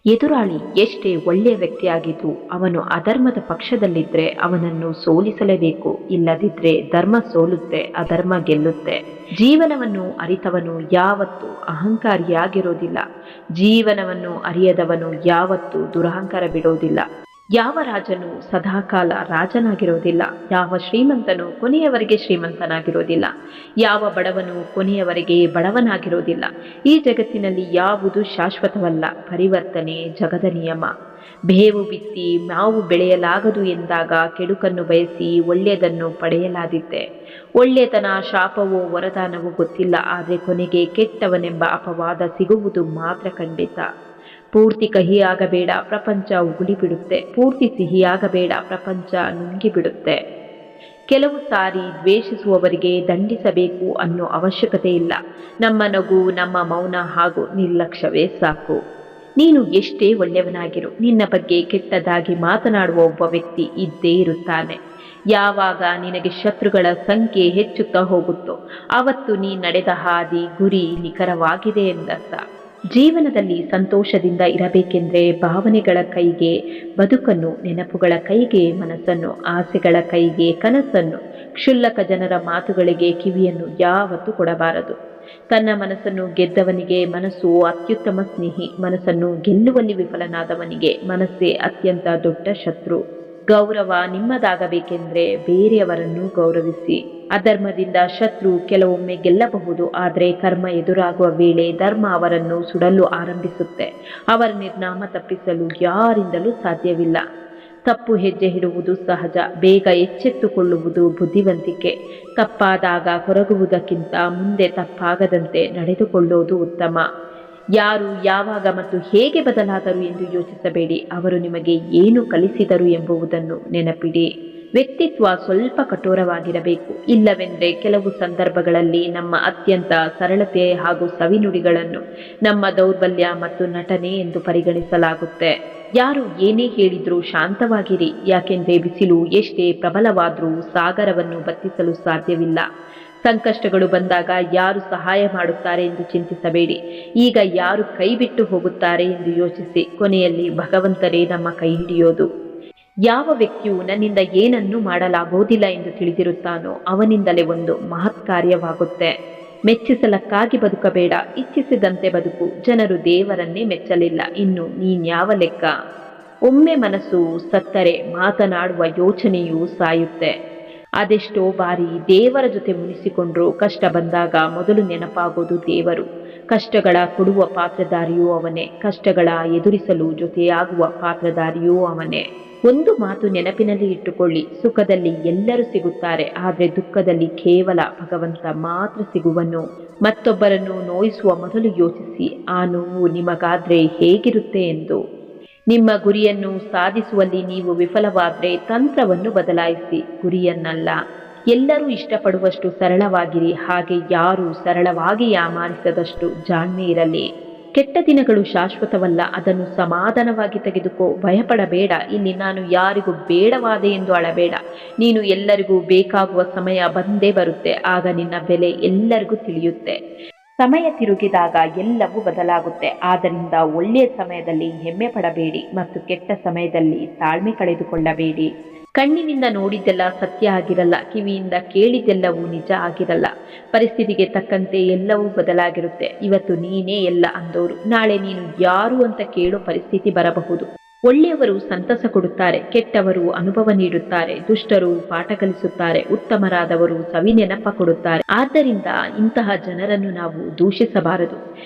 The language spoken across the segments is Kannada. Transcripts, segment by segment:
ಎದುರಾಳಿ ಎಷ್ಟೇ ಒಳ್ಳೆಯ ವ್ಯಕ್ತಿಯಾಗಿದ್ದು ಅವನು ಅಧರ್ಮದ ಪಕ್ಷದಲ್ಲಿದ್ದರೆ ಅವನನ್ನು ಸೋಲಿಸಲೇಬೇಕು. ಇಲ್ಲದಿದ್ದರೆ ಧರ್ಮ ಸೋಲುತ್ತೆ, ಅಧರ್ಮ ಗೆಲ್ಲುತ್ತೆ. ಜೀವನವನ್ನು ಅರಿತವನು ಯಾವತ್ತೂ ಅಹಂಕಾರಿಯಾಗಿರೋದಿಲ್ಲ. ಜೀವನವನ್ನು ಅರಿಯದವನು ಯಾವತ್ತೂ ದುರಹಂಕಾರ ಬಿಡೋದಿಲ್ಲ. ಯಾವ ರಾಜನು ಸದಾಕಾಲ ರಾಜನಾಗಿರೋದಿಲ್ಲ. ಯಾವ ಶ್ರೀಮಂತನು ಕೊನೆಯವರೆಗೆ ಶ್ರೀಮಂತನಾಗಿರೋದಿಲ್ಲ. ಯಾವ ಬಡವನು ಕೊನೆಯವರೆಗೆ ಬಡವನಾಗಿರೋದಿಲ್ಲ. ಈ ಜಗತ್ತಿನಲ್ಲಿ ಯಾವುದು ಶಾಶ್ವತವಲ್ಲ. ಪರಿವರ್ತನೆ ಜಗದ ನಿಯಮ. ಬೇವು ಬಿತ್ತಿ ಮಾವು ಬೆಳೆಯಲಾಗದು ಎಂದಾಗ ಕೆಡುಕನ್ನು ಬಯಸಿ ಒಳ್ಳೆಯದನ್ನು ಪಡೆಯಲಾದಿತ್ತೆ. ಒಳ್ಳೆತನ ಶಾಪವೋ ವರದಾನವೋ ಗೊತ್ತಿಲ್ಲ, ಆದರೆ ಕೊನೆಗೆ ಕೆಟ್ಟವನೆಂಬ ಅಪವಾದ ಸಿಗುವುದು ಮಾತ್ರ ಖಂಡಿತ. ಪೂರ್ತಿ ಕಹಿಯಾಗಬೇಡ, ಪ್ರಪಂಚ ಉಗುಳಿಬಿಡುತ್ತೆ. ಪೂರ್ತಿ ಸಿಹಿಯಾಗಬೇಡ, ಪ್ರಪಂಚ ನುಂಗಿಬಿಡುತ್ತೆ. ಕೆಲವು ಸಾರಿ ದ್ವೇಷಿಸುವವರಿಗೆ ದಂಡಿಸಬೇಕು ಅನ್ನೋ ಅವಶ್ಯಕತೆ ಇಲ್ಲ. ನಮ್ಮ ನಗು, ನಮ್ಮ ಮೌನ ಹಾಗೂ ನಿರ್ಲಕ್ಷ್ಯವೇ ಸಾಕು. ನೀನು ಎಷ್ಟೇ ಒಳ್ಳೆಯವನಾಗಿರು, ನಿನ್ನ ಬಗ್ಗೆ ಕೆಟ್ಟದಾಗಿ ಮಾತನಾಡುವ ಒಬ್ಬ ವ್ಯಕ್ತಿ ಇದ್ದೇ ಇರುತ್ತಾನೆ. ಯಾವಾಗ ನಿನಗೆ ಶತ್ರುಗಳ ಸಂಖ್ಯೆ ಹೆಚ್ಚುತ್ತಾ ಹೋಗುತ್ತೋ ಆವತ್ತು ನೀ ನಡೆದ ಹಾದಿ, ಗುರಿ ನಿಖರವಾಗಿದೆ ಎಂದರ್ಥ. ಜೀವನದಲ್ಲಿ ಸಂತೋಷದಿಂದ ಇರಬೇಕೆಂದರೆ ಭಾವನೆಗಳ ಕೈಗೆ ಬದುಕನ್ನು, ನೆನಪುಗಳ ಕೈಗೆ ಮನಸ್ಸನ್ನು, ಆಸೆಗಳ ಕೈಗೆ ಕನಸನ್ನು, ಕ್ಷುಲ್ಲಕ ಜನರ ಮಾತುಗಳಿಗೆ ಕಿವಿಯನ್ನು ಯಾವತ್ತೂ ಕೊಡಬಾರದು. ತನ್ನ ಮನಸ್ಸನ್ನು ಗೆದ್ದವನಿಗೆ ಮನಸ್ಸು ಅತ್ಯುತ್ತಮ ಸ್ನೇಹಿ. ಮನಸ್ಸನ್ನು ಗೆಲ್ಲುವಲ್ಲಿ ವಿಫಲನಾದವನಿಗೆ ಮನಸ್ಸೇ ಅತ್ಯಂತ ದೊಡ್ಡ ಶತ್ರು. ಗೌರವ ನಿಮ್ಮದಾಗಬೇಕೆಂದರೆ ಬೇರೆಯವರನ್ನು ಗೌರವಿಸಿ. ಅಧರ್ಮದಿಂದ ಶತ್ರು ಕೆಲವೊಮ್ಮೆ ಗೆಲ್ಲಬಹುದು, ಆದರೆ ಕರ್ಮ ಎದುರಾಗುವ ವೇಳೆ ಧರ್ಮ ಅವರನ್ನು ಸುಡಲು ಆರಂಭಿಸುತ್ತೆ. ಅವರ ನಿರ್ನಾಮ ತಪ್ಪಿಸಲು ಯಾರಿಂದಲೂ ಸಾಧ್ಯವಿಲ್ಲ. ತಪ್ಪು ಹೆಜ್ಜೆ ಇಡುವುದು ಸಹಜ, ಬೇಗ ಎಚ್ಚೆತ್ತುಕೊಳ್ಳುವುದು ಬುದ್ಧಿವಂತಿಕೆ. ತಪ್ಪಾದಾಗ ಕೊರಗುವುದಕ್ಕಿಂತ ಮುಂದೆ ತಪ್ಪಾಗದಂತೆ ನಡೆದುಕೊಳ್ಳುವುದು ಉತ್ತಮ. ಯಾರು ಯಾವಾಗ ಮತ್ತು ಹೇಗೆ ಬದಲಾದರು ಎಂದು ಯೋಚಿಸಬೇಡಿ, ಅವರು ನಿಮಗೆ ಏನು ಕಲಿಸಿದರು ಎಂಬುದನ್ನು ನೆನಪಿಡಿ. ವ್ಯಕ್ತಿತ್ವ ಸ್ವಲ್ಪ ಕಠೋರವಾಗಿರಬೇಕು. ಇಲ್ಲವೆಂದರೆ ಕೆಲವು ಸಂದರ್ಭಗಳಲ್ಲಿ ನಮ್ಮ ಅತ್ಯಂತ ಸರಳತೆ ಹಾಗೂ ಸವಿನುಡಿಗಳನ್ನು ನಮ್ಮ ದೌರ್ಬಲ್ಯ ಮತ್ತು ನಟನೆ ಎಂದು ಪರಿಗಣಿಸಲಾಗುತ್ತೆ. ಯಾರು ಏನೇ ಹೇಳಿದ್ರೂ ಶಾಂತವಾಗಿರಿ, ಯಾಕೆಂದರೆ ಬಿಸಿಲು ಎಷ್ಟೇ ಪ್ರಬಲವಾದರೂ ಸಾಗರವನ್ನು ಬತ್ತಿಸಲು ಸಾಧ್ಯವಿಲ್ಲ. ಸಂಕಷ್ಟಗಳು ಬಂದಾಗ ಯಾರು ಸಹಾಯ ಮಾಡುತ್ತಾರೆ ಎಂದು ಚಿಂತಿಸಬೇಡಿ, ಈಗ ಯಾರು ಕೈ ಬಿಟ್ಟು ಹೋಗುತ್ತಾರೆ ಎಂದು ಯೋಚಿಸಿ. ಕೊನೆಯಲ್ಲಿ ಭಗವಂತರೇ ನಮ್ಮ ಕೈ ಹಿಡಿಯೋದು. ಯಾವ ವ್ಯಕ್ತಿಯು ನನ್ನಿಂದ ಏನನ್ನೂ ಮಾಡಲಾಗುವುದಿಲ್ಲ ಎಂದು ತಿಳಿದಿರುತ್ತಾನೋ ಅವನಿಂದಲೇ ಒಂದು ಮಹತ್ ಕಾರ್ಯವಾಗುತ್ತೆ. ಮೆಚ್ಚಿಸಲಕ್ಕಾಗಿ ಬದುಕಬೇಡ, ಇಚ್ಛಿಸಿದಂತೆ ಬದುಕು. ಜನರು ದೇವರನ್ನೇ ಮೆಚ್ಚಲಿಲ್ಲ, ಇನ್ನು ನೀನ್ಯಾವ ಲೆಕ್ಕ. ಒಮ್ಮೆ ಮನಸ್ಸು ಸತ್ತರೆ ಮಾತನಾಡುವ ಯೋಚನೆಯೂ ಸಾಯುತ್ತೆ. ಅದೆಷ್ಟೋ ಬಾರಿ ದೇವರ ಜೊತೆ ಮುನಿಸಿಕೊಂಡ್ರೂ ಕಷ್ಟ ಬಂದಾಗ ಮೊದಲು ನೆನಪಾಗೋದು ದೇವರು. ಕಷ್ಟಗಳ ಕೊಡುವ ಪಾತ್ರಧಾರಿಯೂ ಅವನೇ, ಕಷ್ಟಗಳ ಎದುರಿಸಲು ಜೊತೆಯಾಗುವ ಪಾತ್ರಧಾರಿಯೂ ಅವನೇ. ಒಂದು ಮಾತು ನೆನಪಿನಲ್ಲಿ ಇಟ್ಟುಕೊಳ್ಳಿ, ಸುಖದಲ್ಲಿ ಎಲ್ಲರೂ ಸಿಗುತ್ತಾರೆ, ಆದರೆ ದುಃಖದಲ್ಲಿ ಕೇವಲ ಭಗವಂತ ಮಾತ್ರ ಸಿಗುವನು. ಮತ್ತೊಬ್ಬರನ್ನು ನೋಯಿಸುವ ಮೊದಲು ಯೋಚಿಸಿ, ಆ ನೋವು ನಿಮಗಾದ್ರೆ ಹೇಗಿರುತ್ತೆ ಎಂದು. ನಿಮ್ಮ ಗುರಿಯನ್ನು ಸಾಧಿಸುವಲ್ಲಿ ನೀವು ವಿಫಲವಾದರೆ ತಂತ್ರವನ್ನು ಬದಲಾಯಿಸಿ, ಗುರಿಯನ್ನಲ್ಲ. ಎಲ್ಲರೂ ಇಷ್ಟಪಡುವಷ್ಟು ಸರಳವಾಗಿರಿ, ಹಾಗೆ ಯಾರೂ ಸರಳವಾಗಿ ಯಾಮಾರಿಸದಷ್ಟು ಜಾಣ್ಮೆ ಇರಲಿ. ಕೆಟ್ಟ ದಿನಗಳು ಶಾಶ್ವತವಲ್ಲ, ಅದನ್ನು ಸಮಾಧಾನವಾಗಿ ತೆಗೆದುಕೋ. ಭಯಪಡಬೇಡ. ಇಲ್ಲಿ ನಾನು ಯಾರಿಗೂ ಬೇಡವಾದೆ ಎಂದು ಅಳಬೇಡ. ನೀನು ಎಲ್ಲರಿಗೂ ಬೇಕಾಗುವ ಸಮಯ ಬಂದೇ ಬರುತ್ತೆ. ಆಗ ನಿನ್ನ ಬೆಲೆ ಎಲ್ಲರಿಗೂ ತಿಳಿಯುತ್ತೆ. ಸಮಯ ತಿರುಗಿದಾಗ ಎಲ್ಲವೂ ಬದಲಾಗುತ್ತೆ. ಆದ್ದರಿಂದ ಒಳ್ಳೆಯ ಸಮಯದಲ್ಲಿ ಹೆಮ್ಮೆ ಪಡಬೇಡಿ ಮತ್ತು ಕೆಟ್ಟ ಸಮಯದಲ್ಲಿ ತಾಳ್ಮೆ ಕಳೆದುಕೊಳ್ಳಬೇಡಿ. ಕಣ್ಣಿನಿಂದ ನೋಡಿದ್ದೆಲ್ಲ ಸತ್ಯ ಆಗಿರಲ್ಲ, ಕಿವಿಯಿಂದ ಕೇಳಿದ್ದೆಲ್ಲವೂ ನಿಜ ಆಗಿರಲ್ಲ. ಪರಿಸ್ಥಿತಿಗೆ ತಕ್ಕಂತೆ ಎಲ್ಲವೂ ಬದಲಾಗಿರುತ್ತೆ. ಇವತ್ತು ನೀನೇ ಎಲ್ಲ ಅಂದೋರು ನಾಳೆ ನೀನು ಯಾರು ಅಂತ ಕೇಳೋ ಪರಿಸ್ಥಿತಿ ಬರಬಹುದು. ಒಳ್ಳೆಯವರು ಸಂತಸ ಕೊಡುತ್ತಾರೆ, ಕೆಟ್ಟವರು ಅನುಭವ ನೀಡುತ್ತಾರೆ, ದುಷ್ಟರು ಪಾಠ ಕಲಿಸುತ್ತಾರೆ, ಉತ್ತಮರಾದವರು ಸವಿ ನೆನಪ ಕೊಡುತ್ತಾರೆ. ಆದ್ದರಿಂದ ಇಂತಹ ಜನರನ್ನು ನಾವು ದೂಷಿಸಬಾರದು.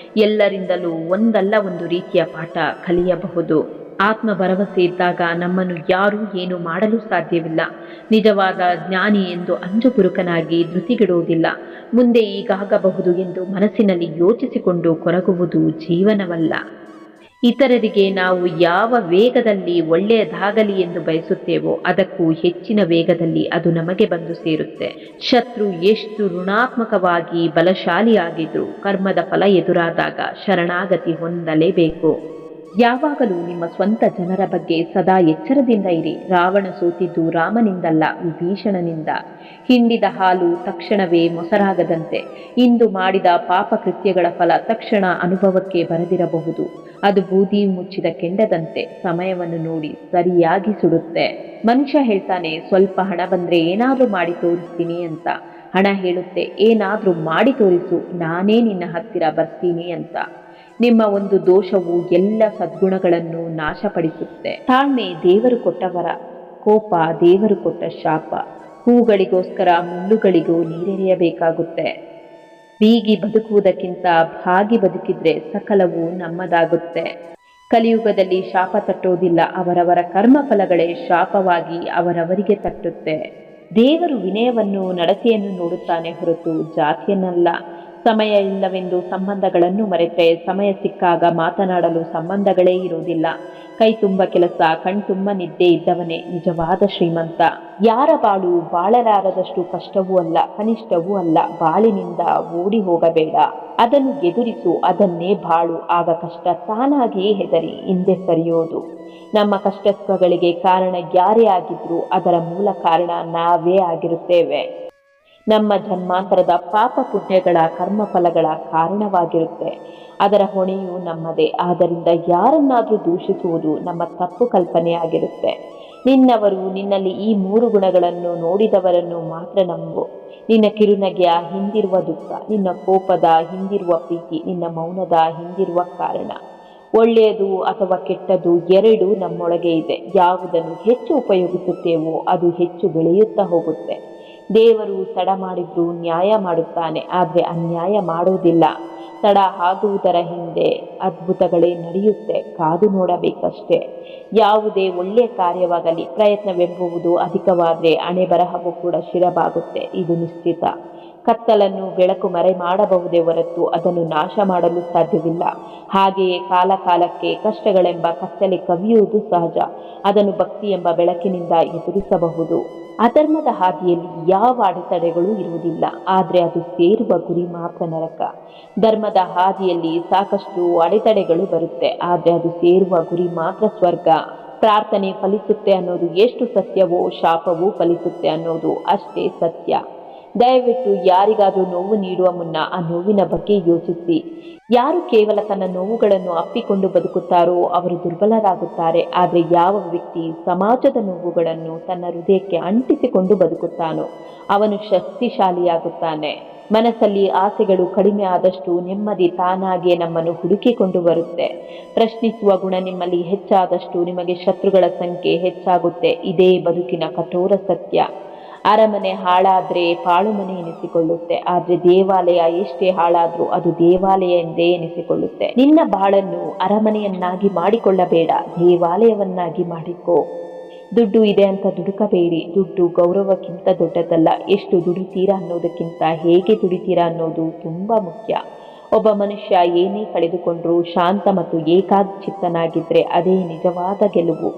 ಎಲ್ಲರಿಂದಲೂ ಒಂದಲ್ಲ ಒಂದು ರೀತಿಯ ಪಾಠ ಕಲಿಯಬಹುದು. ಆತ್ಮ ಭರವಸೆ ಇದ್ದಾಗ ನಮ್ಮನ್ನು ಯಾರೂ ಏನು ಮಾಡಲು ಸಾಧ್ಯವಿಲ್ಲ. ನಿಜವಾದ ಜ್ಞಾನಿ ಎಂದು ಅಂಜುಬುರುಕನಾಗಿ ಧೃತಿಗೆಡುವುದಿಲ್ಲ. ಮುಂದೆ ಈಗಾಗಬಹುದು ಎಂದು ಮನಸ್ಸಿನಲ್ಲಿ ಯೋಚಿಸಿಕೊಂಡು ಕೊರಗುವುದು ಜೀವನವಲ್ಲ. ಇತರರಿಗೆ ನಾವು ಯಾವ ವೇಗದಲ್ಲಿ ಒಳ್ಳೆಯದಾಗಲಿ ಎಂದು ಬಯಸುತ್ತೇವೋ ಅದಕ್ಕೂ ಹೆಚ್ಚಿನ ವೇಗದಲ್ಲಿ ಅದು ನಮಗೆ ಬಂದು ಸೇರುತ್ತೆ. ಶತ್ರು ಎಷ್ಟು ಋಣಾತ್ಮಕವಾಗಿ ಬಲಶಾಲಿಯಾಗಿದ್ರೂ ಕರ್ಮದ ಫಲ ಎದುರಾದಾಗ ಶರಣಾಗತಿ ಹೊಂದಲೇಬೇಕು. ಯಾವಾಗಲೂ ನಿಮ್ಮ ಸ್ವಂತ ಜನರ ಬಗ್ಗೆ ಸದಾ ಎಚ್ಚರದಿಂದ ಇರಿ. ರಾವಣ ಸೋತಿದ್ದು ರಾಮನಿಂದಲ್ಲ, ವಿಭೀಷಣನಿಂದ. ಹಿಂಡಿದ ಹಾಲು ತಕ್ಷಣವೇ ಮೊಸರಾಗದಂತೆ. ಇಂದು ಮಾಡಿದ ಪಾಪ ಕೃತ್ಯಗಳ ಫಲ ತಕ್ಷಣ ಅನುಭವಕ್ಕೆ ಬರದಿರಬಹುದು. ಅದು ಬೂದಿ ಮುಚ್ಚಿದ ಕೆಂಡದಂತೆ, ಸಮಯವನ್ನು ನೋಡಿ ಸರಿಯಾಗಿ ಸುಡುತ್ತೆ. ಮನುಷ್ಯ ಹೇಳ್ತಾನೆ, ಸ್ವಲ್ಪ ಹಣ ಬಂದ್ರೆ ಏನಾದ್ರೂ ಮಾಡಿ ತೋರಿಸ್ತೀನಿ ಅಂತ. ಹಣ ಹೇಳುತ್ತೆ, ಏನಾದ್ರೂ ಮಾಡಿ ತೋರಿಸು, ನಾನೇ ನಿನ್ನ ಹತ್ತಿರ ಬರ್ತೀನಿ ಅಂತ. ನಿಮ್ಮ ಒಂದು ದೋಷವು ಎಲ್ಲ ಸದ್ಗುಣಗಳನ್ನು ನಾಶಪಡಿಸುತ್ತೆ. ತಾಳ್ಮೆ ದೇವರು ಕೊಟ್ಟ ವರ, ಕೋಪ ದೇವರು ಕೊಟ್ಟ ಶಾಪ. ಹೂಗಳಿಗೋಸ್ಕರ ಮುಳ್ಳುಗಳಿಗೂ ನೀರೆರೆಯಬೇಕಾಗುತ್ತೆ. ಬೀಗಿ ಬದುಕುವುದಕ್ಕಿಂತ ಭಾಗಿ ಬದುಕಿದ್ರೆ ಸಕಲವೂ ನಮ್ಮದಾಗುತ್ತೆ. ಕಲಿಯುಗದಲ್ಲಿ ಶಾಪ ತಟ್ಟೋದಿಲ್ಲ, ಅವರವರ ಕರ್ಮಫಲಗಳೇ ಶಾಪವಾಗಿ ಅವರವರಿಗೆ ತಟ್ಟುತ್ತೆ. ದೇವರು ವಿನಯವನ್ನು ನಡತೆಯನ್ನು ನೋಡುತ್ತಾನೆ ಹೊರತು ಜಾತಿಯನ್ನಲ್ಲ. ಸಮಯ ಇಲ್ಲವೆಂದು ಸಂಬಂಧಗಳನ್ನು ಮರೆತರೆ ಸಮಯ ಸಿಕ್ಕಾಗ ಮಾತನಾಡಲು ಸಂಬಂಧಗಳೇ ಇರುವುದಿಲ್ಲ. ಕೈ ತುಂಬ ಕೆಲಸ, ಕಣ್ತುಂಬ ನಿದ್ದೆ ಇದ್ದವನೇ ನಿಜವಾದ ಶ್ರೀಮಂತ. ಯಾರ ಬಾಳು ಬಾಳಲಾರದಷ್ಟು ಕಷ್ಟವೂ ಅಲ್ಲ, ಕನಿಷ್ಠವೂ ಅಲ್ಲ. ಬಾಳಿನಿಂದ ಓಡಿ ಹೋಗಬೇಡ, ಅದನ್ನು ಎದುರಿಸು, ಅದನ್ನೇ ಬಾಳು. ಆಗ ಕಷ್ಟ ತಾನಾಗಿಯೇ ಹೆದರಿ ಹಿಂದೆ ಸರಿಯೋದು. ನಮ್ಮ ಕಷ್ಟ ಸುಖಗಳಿಗೆ ಕಾರಣ ಯಾರೇ ಆಗಿದ್ರೂ ಅದರ ಮೂಲ ಕಾರಣ ನಾವೇ ಆಗಿರುತ್ತೇವೆ. ನಮ್ಮ ಜನ್ಮಾಂತರದ ಪಾಪ ಪುಣ್ಯಗಳ ಕರ್ಮಫಲಗಳ ಕಾರಣವಾಗಿರುತ್ತೆ. ಅದರ ಹೊಣೆಯು ನಮ್ಮದೇ. ಆದ್ದರಿಂದ ಯಾರನ್ನಾದರೂ ದೂಷಿಸುವುದು ನಮ್ಮ ತಪ್ಪು ಕಲ್ಪನೆಯಾಗಿರುತ್ತೆ. ನಿನ್ನವರು ನಿನ್ನಲ್ಲಿ ಈ 3 ಗುಣಗಳನ್ನು ನೋಡಿದವರನ್ನು ಮಾತ್ರ ನಂಬು. ನಿನ್ನ ಕಿರುನಗೆಯ ಹಿಂದಿರುವ ದುಃಖ, ನಿನ್ನ ಕೋಪದ ಹಿಂದಿರುವ ಪ್ರೀತಿ, ನಿನ್ನ ಮೌನದ ಹಿಂದಿರುವ ಕಾರಣ. ಒಳ್ಳೆಯದು ಅಥವಾ ಕೆಟ್ಟದ್ದು ಎರಡೂ ನಮ್ಮೊಳಗೆ ಇದೆ. ಯಾವುದನ್ನು ಹೆಚ್ಚು ಉಪಯೋಗಿಸುತ್ತೇವೋ ಅದು ಹೆಚ್ಚು ಬೆಳೆಯುತ್ತಾ ಹೋಗುತ್ತೆ. ದೇವರು ತಡ ಮಾಡಿದ್ರೂ ನ್ಯಾಯ ಮಾಡುತ್ತಾನೆ, ಆದರೆ ಅನ್ಯಾಯ ಮಾಡೋದಿಲ್ಲ. ತಡ ಆಗುವುದರ ಹಿಂದೆ ಅದ್ಭುತಗಳೇ ನಡೆಯುತ್ತೆ, ಕಾದು ನೋಡಬೇಕಷ್ಟೇ. ಯಾವುದೇ ಒಳ್ಳೆಯ ಕಾರ್ಯವಾಗಲಿ ಪ್ರಯತ್ನವೆಂಬುವುದು ಅಧಿಕವಾದರೆ ಹಣೆ ಬರಹವೂ ಕೂಡ ಶಿರಬಾಗುತ್ತೆ, ಇದು ನಿಶ್ಚಿತ. ಕತ್ತಲನ್ನು ಬೆಳಕು ಮರೆ ಮಾಡಬಹುದೇ ಹೊರತು ಅದನ್ನು ನಾಶ ಮಾಡಲು ಸಾಧ್ಯವಿಲ್ಲ. ಹಾಗೆಯೇ ಕಾಲ ಕಾಲಕ್ಕೆ ಕಷ್ಟಗಳೆಂಬ ಕತ್ತಲೆ ಕವಿಯುವುದು ಸಹಜ. ಅದನ್ನು ಭಕ್ತಿ ಎಂಬ ಬೆಳಕಿನಿಂದ ಎದುರಿಸಬಹುದು. ಅಧರ್ಮದ ಹಾದಿಯಲ್ಲಿ ಯಾವ ಅಡೆತಡೆಗಳೂ ಇರುವುದಿಲ್ಲ, ಆದರೆ ಅದು ಸೇರುವ ಗುರಿ ಮಾತ್ರ ನರಕ. ಧರ್ಮದ ಹಾದಿಯಲ್ಲಿ ಸಾಕಷ್ಟು ಅಡೆತಡೆಗಳು ಬರುತ್ತೆ, ಆದರೆ ಅದು ಸೇರುವ ಗುರಿ ಮಾತ್ರ ಸ್ವರ್ಗ. ಪ್ರಾರ್ಥನೆ ಫಲಿಸುತ್ತೆ ಅನ್ನೋದು ಎಷ್ಟು ಸತ್ಯವೋ, ಶಾಪವೂ ಫಲಿಸುತ್ತೆ ಅನ್ನೋದು ಅಷ್ಟೇ ಸತ್ಯ. ದಯವಿಟ್ಟು ಯಾರಿಗಾದರೂ ನೋವು ನೀಡುವ ಮುನ್ನ ಆ ನೋವಿನ ಬಗ್ಗೆ ಯೋಚಿಸಿ. ಯಾರು ಕೇವಲ ತನ್ನ ನೋವುಗಳನ್ನು ಅಪ್ಪಿಕೊಂಡು ಬದುಕುತ್ತಾರೋ ಅವರು ದುರ್ಬಲರಾಗುತ್ತಾರೆ. ಆದರೆ ಯಾವ ವ್ಯಕ್ತಿ ಸಮಾಜದ ನೋವುಗಳನ್ನು ತನ್ನ ಹೃದಯಕ್ಕೆ ಅಂಟಿಸಿಕೊಂಡು ಬದುಕುತ್ತಾನೋ ಅವನು ಶಕ್ತಿಶಾಲಿಯಾಗುತ್ತಾನೆ. ಮನಸ್ಸಲ್ಲಿ ಆಸೆಗಳು ಕಡಿಮೆ ಆದಷ್ಟು ನೆಮ್ಮದಿ ತಾನಾಗಿಯೇ ನಮ್ಮನ್ನು ಹುಡುಕಿಕೊಂಡು ಬರುತ್ತೆ. ಪ್ರಶ್ನಿಸುವ ಗುಣ ನಿಮ್ಮಲ್ಲಿ ಹೆಚ್ಚಾದಷ್ಟು ನಿಮಗೆ ಶತ್ರುಗಳ ಸಂಖ್ಯೆ ಹೆಚ್ಚಾಗುತ್ತೆ. ಇದೇ ಬದುಕಿನ ಕಠೋರ ಸತ್ಯ. ಅರಮನೆ ಹಾಳಾದ್ರೆ ಪಾಳುಮನೆ ಎನಿಸಿಕೊಳ್ಳುತ್ತೆ, ಆದ್ರೆ ದೇವಾಲಯ ಎಷ್ಟೇ ಹಾಳಾದ್ರೂ ಅದು ದೇವಾಲಯ ಎಂದೇ ಎನಿಸಿಕೊಳ್ಳುತ್ತೆ. ನಿನ್ನ ಬಾಳನ್ನು ಅರಮನೆಯನ್ನಾಗಿ ಮಾಡಿಕೊಳ್ಳಬೇಡ, ದೇವಾಲಯವನ್ನಾಗಿ ಮಾಡಿಕೋ. ದುಡ್ಡು ಇದೆ ಅಂತ ದುಡುಕಬೇಡಿ. ದುಡ್ಡು ಗೌರವಕ್ಕಿಂತ ದೊಡ್ಡದಲ್ಲ. ಎಷ್ಟು ದುಡಿತೀರಾ ಅನ್ನೋದಕ್ಕಿಂತ ಹೇಗೆ ದುಡಿತೀರಾ ಅನ್ನೋದು ತುಂಬಾ ಮುಖ್ಯ. ಒಬ್ಬ ಮನುಷ್ಯ ಏನೇ ಕಳೆದುಕೊಂಡ್ರೂ ಶಾಂತ ಮತ್ತು ಏಕಾಗ್ರಚಿತ್ತನಾಗಿದ್ರೆ ಅದೇ ನಿಜವಾದ ಗೆಲುವು.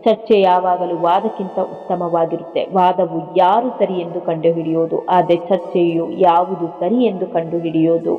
ಚರ್ಚೆ ಯಾವಾಗಲೂ ವಾದಕ್ಕಿಂತ ಉತ್ತಮವಾಗಿರುತ್ತೆ. ವಾದವು ಯಾರು ಸರಿ ಎಂದು ಕಂಡುಹಿಡಿಯೋದು, ಆದರೆ ಚರ್ಚೆಯು ಯಾವುದು ಸರಿ ಎಂದು ಕಂಡುಹಿಡಿಯೋದು.